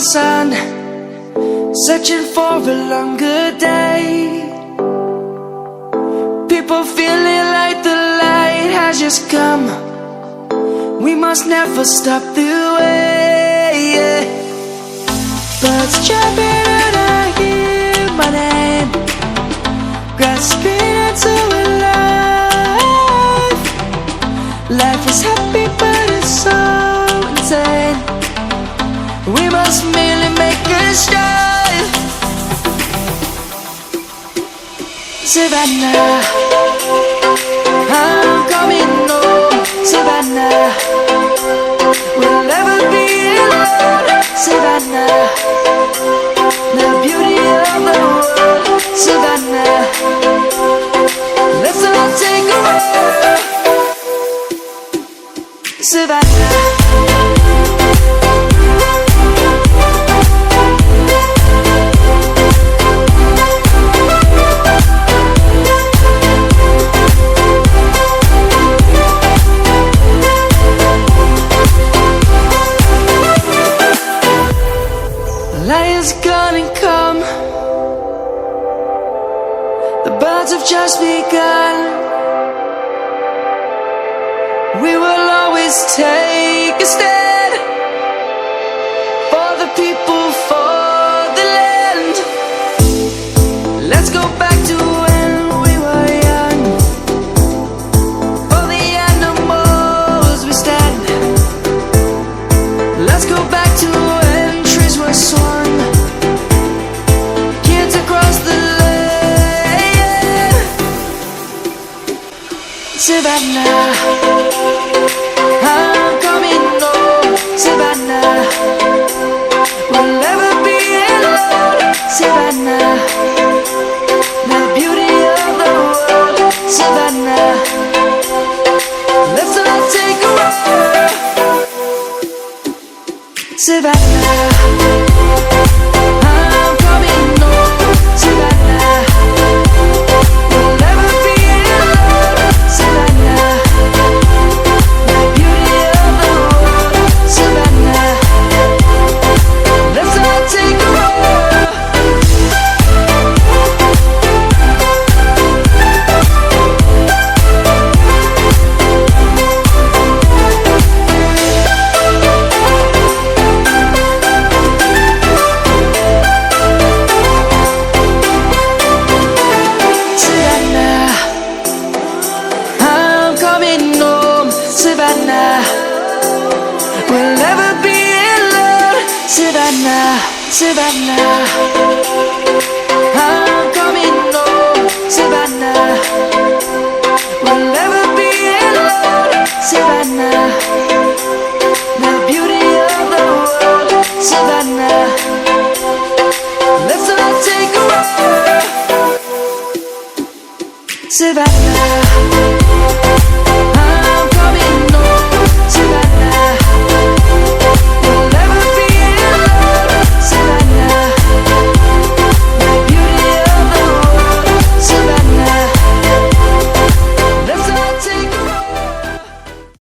sun, searching for a longer day. People feeling like the light has just come. We must never stop the way. Birds jumping and I hear my name, grasping into a life. Life is happy but it's so insane. We must merely make a start. Savannah, I'm coming home. Savannah, we'll never be alone. Savannah, the beauty of the world. Savannah, let's all take a ride. Savannah. Light is gonna come. The birds have just begun. We will always take a stand for the people, for the land. Let's go back to when we were young. For the animals we stand. Let's go back to when trees were swung. Kids across the land. Savannah, I'm coming home. Savannah, we'll never be alone. Savannah, the beauty of the world. Savannah, let's all take a ride. Savannah, I'm coming home. Savannah, we'll never be alone. Savannah, the beauty of the world. Savannah, let's all take a ride. Savannah, I'm coming home. Savannah, we'll never be alone. Savannah, Savannah.